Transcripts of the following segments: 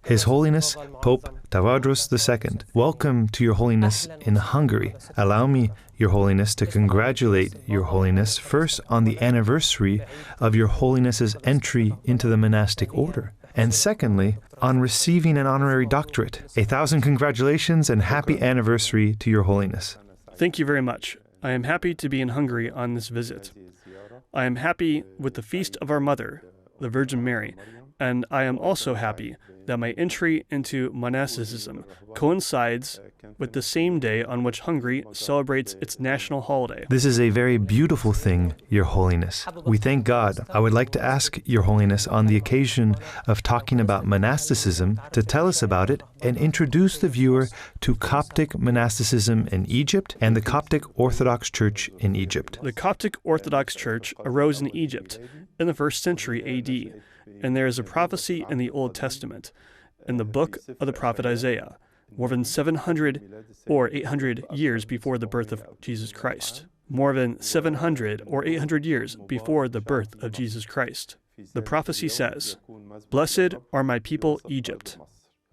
His Holiness Pope Tواضروس II, welcome to Your Holiness in Hungary. Allow me, Your Holiness, to congratulate Your Holiness first on the anniversary of Your Holiness's entry into the monastic order, and secondly, on receiving an honorary doctorate. 1,000 congratulations and happy anniversary to Your Holiness. Thank you very much. I am happy to be in Hungary on this visit. I am happy with the feast of our Mother, the Virgin Mary, and I am also happy that my entry into monasticism coincides with the same day on which Hungary celebrates its national holiday. This is a very beautiful thing, Your Holiness. We thank God. I would like to ask Your Holiness, on the occasion of talking about monasticism, to tell us about it and introduce the viewer to Coptic monasticism in Egypt and the Coptic Orthodox Church in Egypt. The Coptic Orthodox Church arose in Egypt in the 1st century A.D., and there is a prophecy in the Old Testament, in the book of the prophet Isaiah, more than 700 or 800 years before the birth of Jesus Christ. More than 700 or 800 years before the birth of Jesus Christ. The prophecy says, "Blessed are my people Egypt.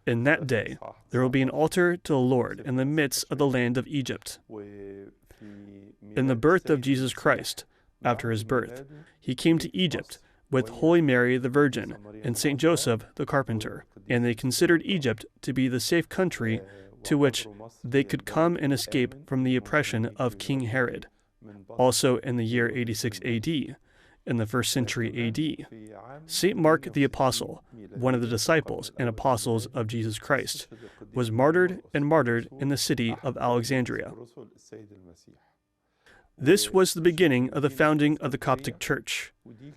In that day there will be an altar to the Lord in the midst of the land of Egypt." In the birth of Jesus Christ, after his birth, he came to Egypt with Holy Mary the Virgin and Saint Joseph the carpenter, and they considered Egypt to be the safe country to which they could come and escape from the oppression of King Herod. Also in the year 86 AD, in the 1st century AD, Saint Mark the Apostle, one of the disciples and apostles of Jesus Christ, was martyred in the city of Alexandria. This was the beginning of the founding of the Coptic Church.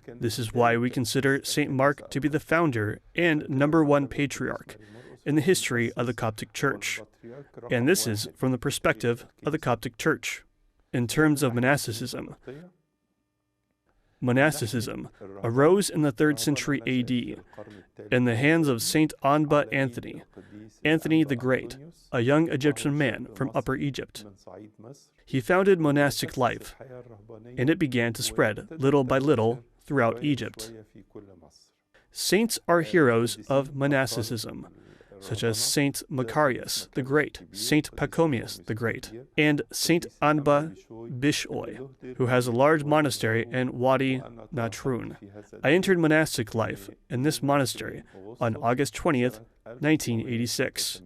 This is why we consider Saint Mark to be the founder and #1 patriarch in the history of the Coptic Church. And this is from the perspective of the Coptic Church. In terms of monasticism arose in the 3rd century AD in the hands of Saint Anba Anthony, Anthony the Great, a young Egyptian man from Upper Egypt. He founded monastic life, and it began to spread little by little throughout Egypt. Saints are heroes of monasticism, such as Saint Macarius the Great, Saint Pachomius the Great, and Saint Anba Bishoy, who has a large monastery in Wadi Natrun. I entered monastic life in this monastery on August 20th, 1986.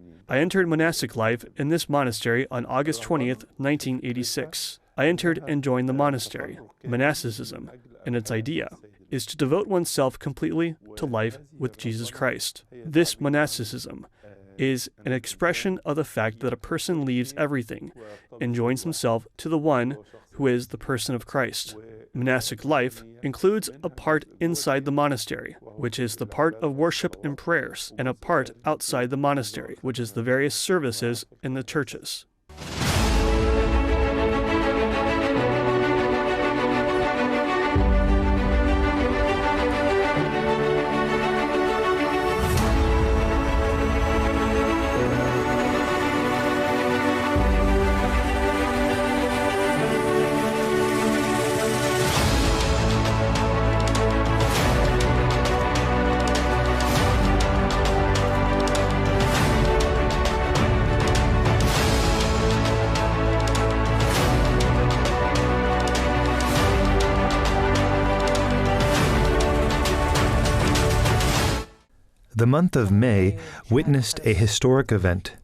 I entered and joined the monastery. Monasticism, and its idea, is to devote oneself completely to life with Jesus Christ. This monasticism is an expression of the fact that a person leaves everything and joins himself to the one who is the person of Christ. Monastic life includes a part inside the monastery, which is the part of worship and prayers, and a part outside the monastery, which is the various services in the churches. The month of May witnessed a historic event.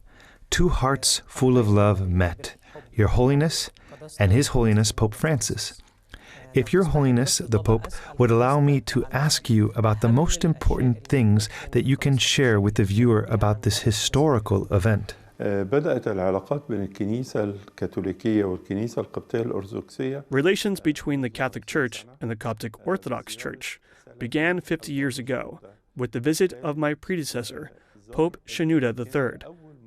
2 hearts full of love met, Your Holiness and His Holiness Pope Francis. If Your Holiness, the Pope, would allow me to ask you about the most important things that you can share with the viewer about this historical event. Relations between the Catholic Church and the Coptic Orthodox Church began 50 years ago with the visit of my predecessor, Pope Shenouda III,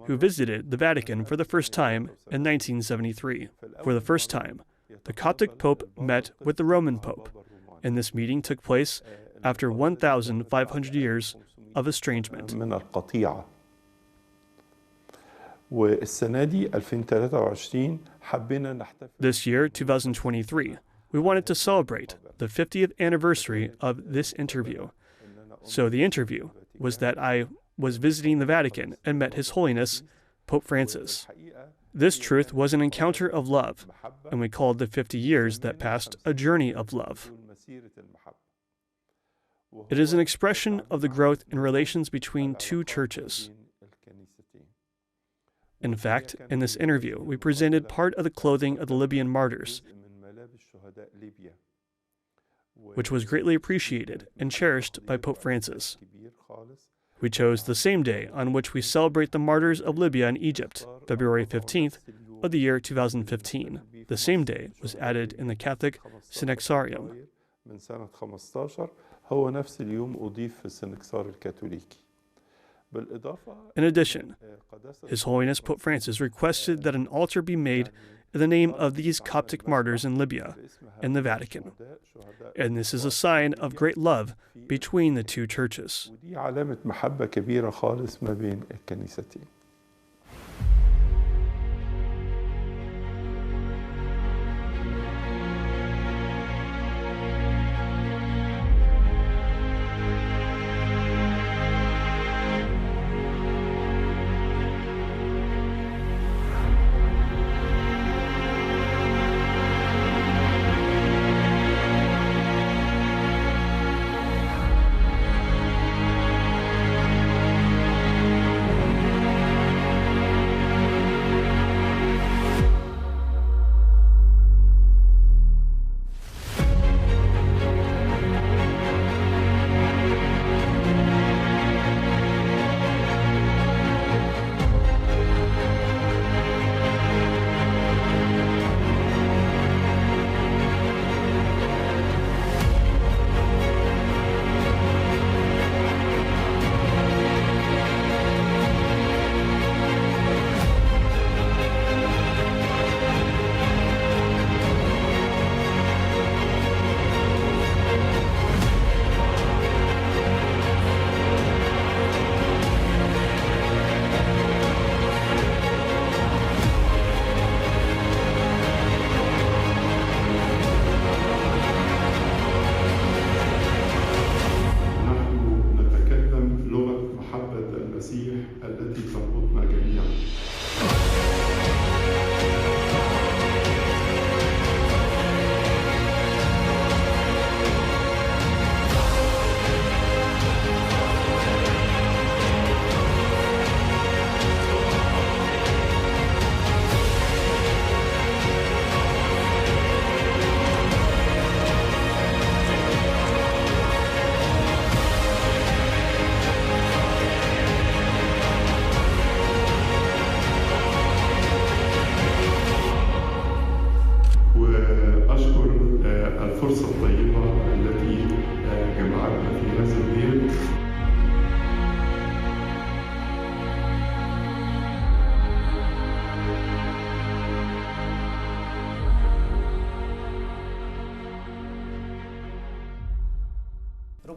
who visited the Vatican for the first time in 1973. For the first time, the Coptic Pope met with the Roman Pope, and this meeting took place after 1,500 years of estrangement. This year, 2023, we wanted to celebrate the 50th anniversary of this interview. So the interview was that I was visiting the Vatican and met His Holiness, Pope Francis. This truth was an encounter of love, and we called the 50 years that passed a journey of love. It is an expression of the growth in relations between two churches. In fact, in this interview, we presented part of the clothing of the Libyan martyrs, which was greatly appreciated and cherished by Pope Francis. We chose the same day on which we celebrate the martyrs of Libya and Egypt, February 15th of the year 2015. The same day was added in the Catholic Synaxarium. In addition, His Holiness Pope Francis requested that an altar be made in the name of these Coptic martyrs in Libya in the Vatican. And this is a sign of great love between the two churches.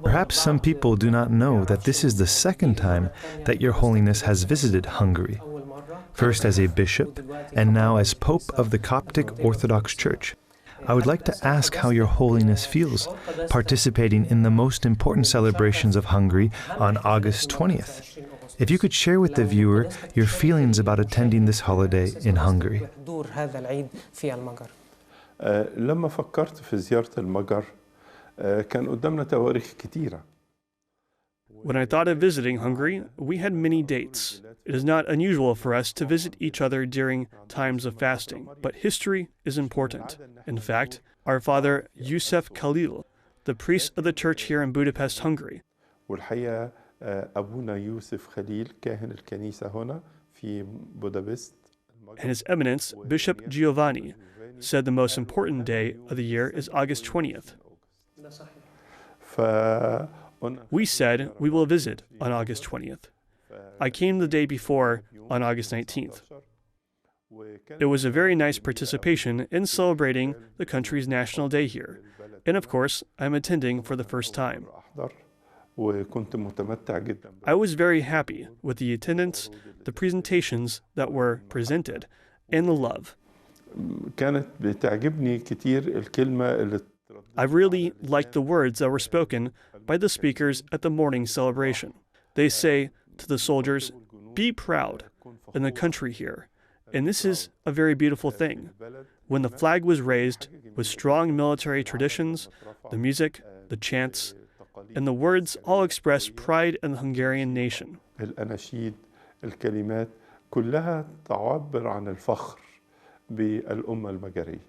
Perhaps some people do not know that this is the second time that Your Holiness has visited Hungary, first as a bishop and now as Pope of the Coptic Orthodox Church. I would like to ask how Your Holiness feels participating in the most important celebrations of Hungary on August 20th. If you could share with the viewer your feelings about attending this holiday in Hungary. لما فكرت في زيارة المجر كان قدامنا تواريخ كتيرة. When I thought of visiting Hungary, we had many dates. It is not unusual for us to visit each other during times of fasting, but history is important. In fact, our father Yusuf Khalil, the priest of the church here in Budapest, Hungary, والحقيقة أبونا يوسف خليل كاهن الكنيسة هنا في بودابست and His Eminence Bishop Giovanni said the most important day of the year is August 20th. We said we will visit on August 20th. I came the day before on August 19th. It was a very nice participation in celebrating the country's national day here. And of course, I'm attending for the first time. I was very happy with the attendance, the presentations that were presented, and the love. I really liked the words that were spoken by the speakers at the morning celebration. They say, to the soldiers, "Be proud in the country here." And this is a very beautiful thing. When the flag was raised with strong military traditions, the music, the chants, and the words all express pride in the Hungarian nation. الأناشيد الكلمات كلها تعبر عن الفخر بالأمة المجرية.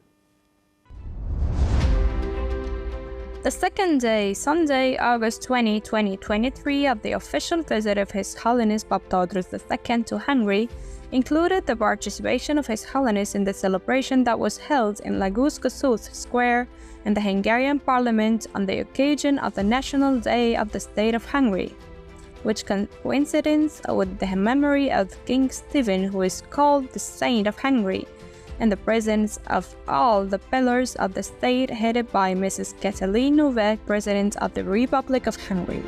The second day, Sunday, August 20, 2023, of the official visit of His Holiness Tواضروس II to Hungary included the participation of His Holiness in the celebration that was held in Lagos Kossuth Square in the Hungarian Parliament on the occasion of the National Day of the State of Hungary, which coincides with the memory of King Stephen, who is called the Saint of Hungary, in the presence of all the pillars of the state headed by Mrs. Katalin Novák, President of the Republic of Hungary.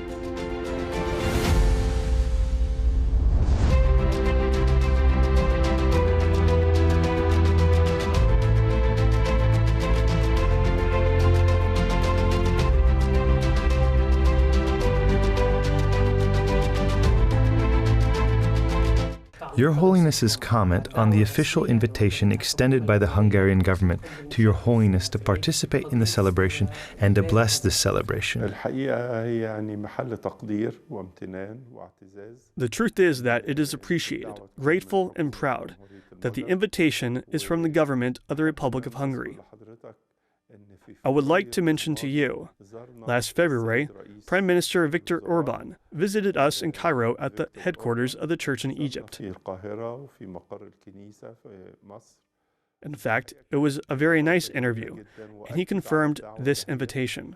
Your Holiness's comment on the official invitation extended by the Hungarian government to Your Holiness to participate in the celebration and to bless this celebration. The truth is that it is appreciated, grateful, and proud that the invitation is from the government of the Republic of Hungary. I would like to mention to you, last February, Prime Minister Viktor Orbán visited us in Cairo at the headquarters of the Church in Egypt. In fact, it was a very nice interview, and he confirmed this invitation.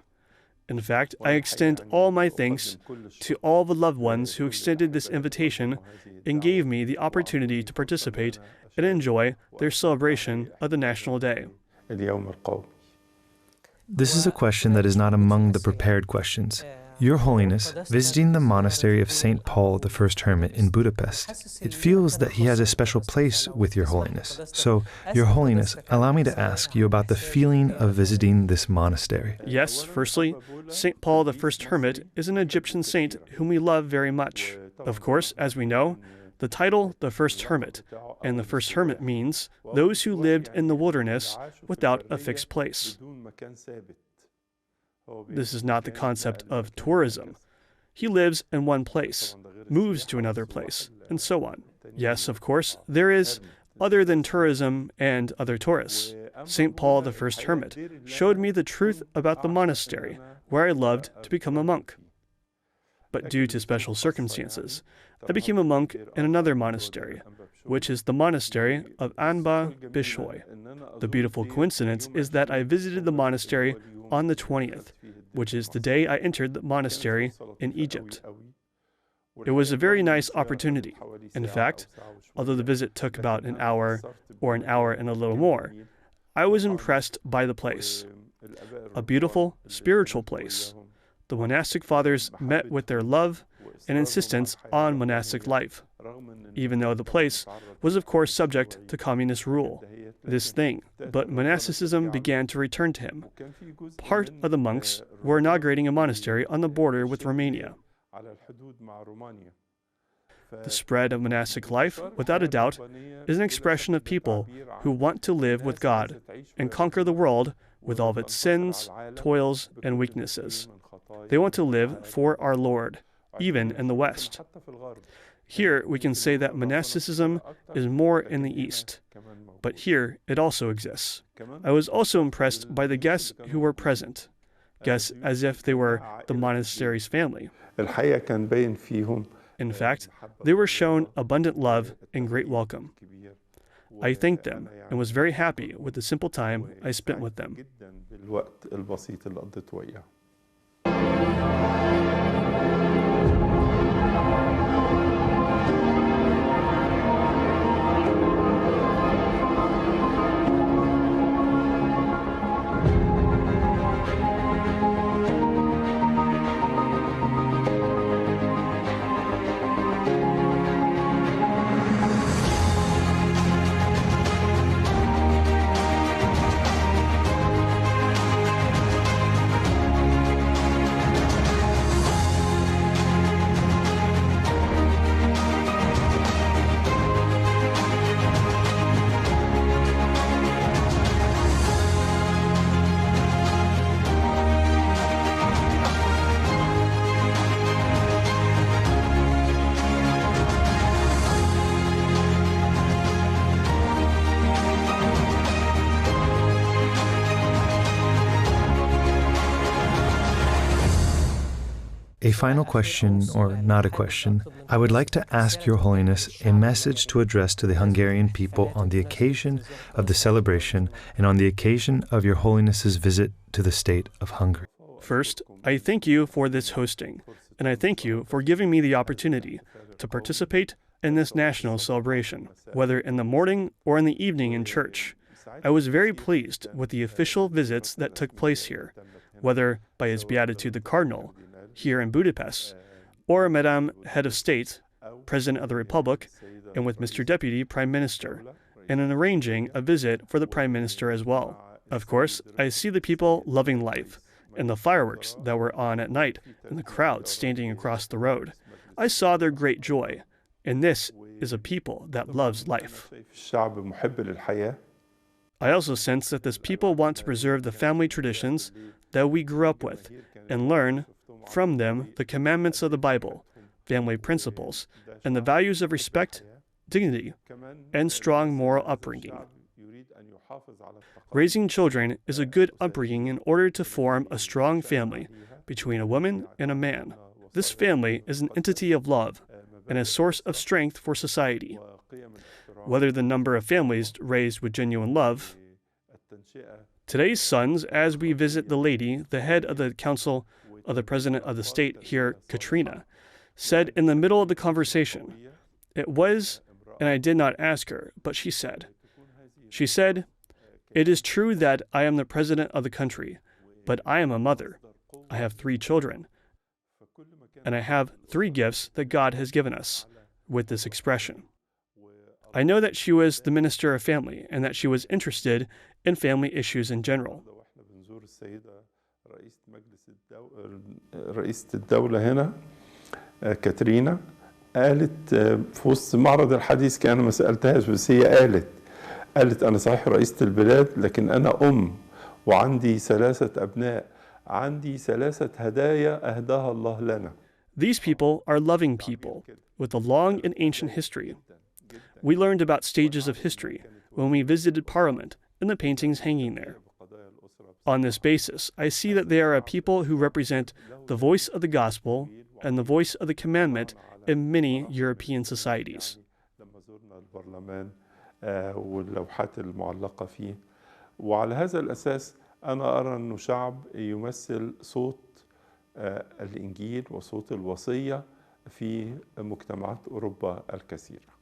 In fact, I extend all my thanks to all the loved ones who extended this invitation and gave me the opportunity to participate and enjoy their celebration of the National Day. This is a question that is not among the prepared questions. Your Holiness, visiting the monastery of St. Paul the First Hermit in Budapest, it feels that he has a special place with Your Holiness. So, Your Holiness, allow me to ask you about the feeling of visiting this monastery. Yes, firstly, St. Paul the First Hermit is an Egyptian saint whom we love very much. Of course, as we know, the title, the First Hermit, and the First Hermit means those who lived in the wilderness without a fixed place. This is not the concept of tourism. He lives in one place, moves to another place, and so on. Yes, of course, there is other than tourism and other tourists. St. Paul the First Hermit showed me the truth about the monastery, where I loved to become a monk. But due to special circumstances, I became a monk in another monastery, which is the monastery of Anba Bishoy. The beautiful coincidence is that I visited the monastery on the 20th, which is the day I entered the monastery in Egypt. It was a very nice opportunity. In fact, although the visit took about an hour or an hour and a little more, I was impressed by the place. A beautiful, spiritual place. The monastic fathers met with their love and insistence on monastic life, even though the place was of course subject to communist rule. This thing, but monasticism began to return to him. Part of the monks were inaugurating a monastery on the border with Romania. The spread of monastic life, without a doubt, is an expression of people who want to live with God and conquer the world with all of its sins, toils, and weaknesses. They want to live for our Lord, even in the West. Here we can say that monasticism is more in the East, but here it also exists. I was also impressed by the guests who were present, guests as if they were the monastery's family. In fact, they were shown abundant love and great welcome. I thanked them and was very happy with the simple time I spent with them. final question, or not a question, I would like to ask Your Holiness a message to address to the Hungarian people on the occasion of the celebration and on the occasion of Your Holiness's visit to the state of Hungary. First, I thank you for this hosting, and I thank you for giving me the opportunity to participate in this national celebration, whether in the morning or in the evening in church. I was very pleased with the official visits that took place here, whether by His Beatitude the Cardinal, here in Budapest, or Madame Head of State, President of the Republic, and with Mr. Deputy Prime Minister, and in arranging a visit for the Prime Minister as well. Of course, I see the people loving life, and the fireworks that were on at night, and the crowd standing across the road. I saw their great joy, and this is a people that loves life. I also sense that this people want to preserve the family traditions that we grew up with, and learn from them the commandments of the Bible, family principles, and the values of respect, dignity, and strong moral upbringing. Raising children is a good upbringing in order to form a strong family between a woman and a man. This family is an entity of love and a source of strength for society. Whether the number of families raised with genuine love. Today's sons, as we visit the lady, the head of the Council of the President of the State here, Katrina, said in the middle of the conversation, it was, and I did not ask her, but she said, it is true that I am the president of the country, but I am a mother. I have 3 children, and I have 3 gifts that God has given us with this expression. I know that she was the Minister of Family and that she was interested in family issues in general. رئيسة الدولة هنا كاترينا قالت في وسط معرض الحديث كأنا ما سألتهاش بس هي قالت أنا صحيح رئيسة البلاد لكن أنا وعندي 3 أبناء عندي 3 هدايا أهداها الله لنا. These people are loving people with a long and ancient history. We learned about stages of history when we visited Parliament and the paintings hanging there. On this basis, I see that they are a people who represent the voice of the gospel and the voice of the commandment in many European societies. واللوحات المعلقة فيه وعلى هذا الأساس أنا أرى أنه شعب يمثل صوت الإنجيل وصوت الوصية في مجتمعات أوروبا الكثيرة.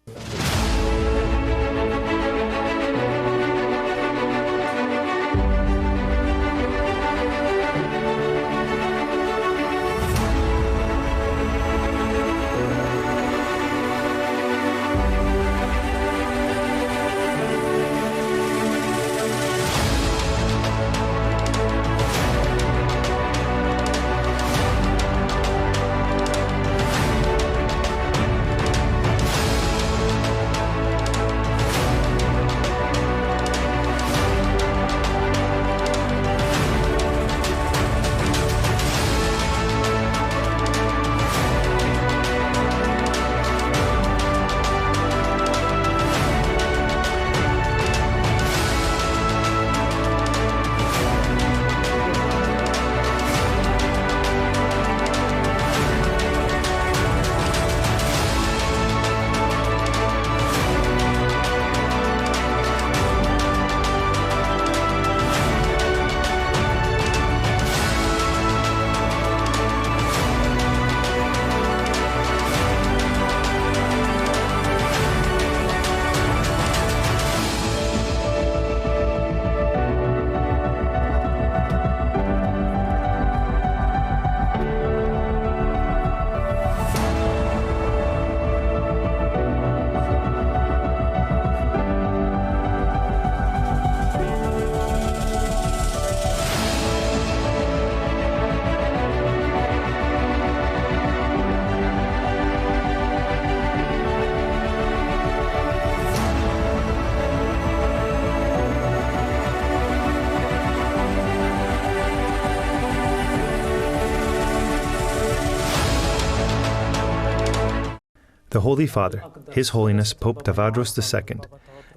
The Holy Father, His Holiness Pope Tavados II,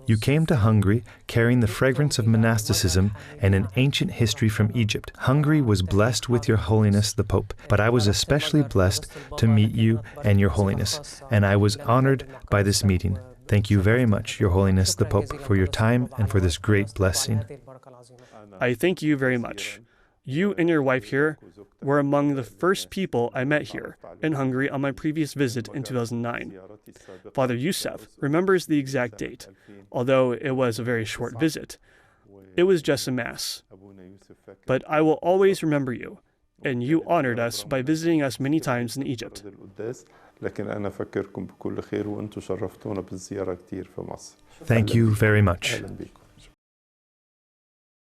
You came to Hungary carrying the fragrance of monasticism and an ancient history from Egypt. Hungary was blessed with Your Holiness the Pope, but I was especially blessed to meet you and Your Holiness, and I was honored by this meeting. Thank you very much, Your Holiness the Pope, for your time and for this great blessing. I thank you very much. You and your wife here were among the first people I met here in Hungary on my previous visit in 2009. Father Youssef remembers the exact date, although it was a very short visit. It was just a Mass. But I will always remember you, and you honored us by visiting us many times in Egypt. Thank you very much.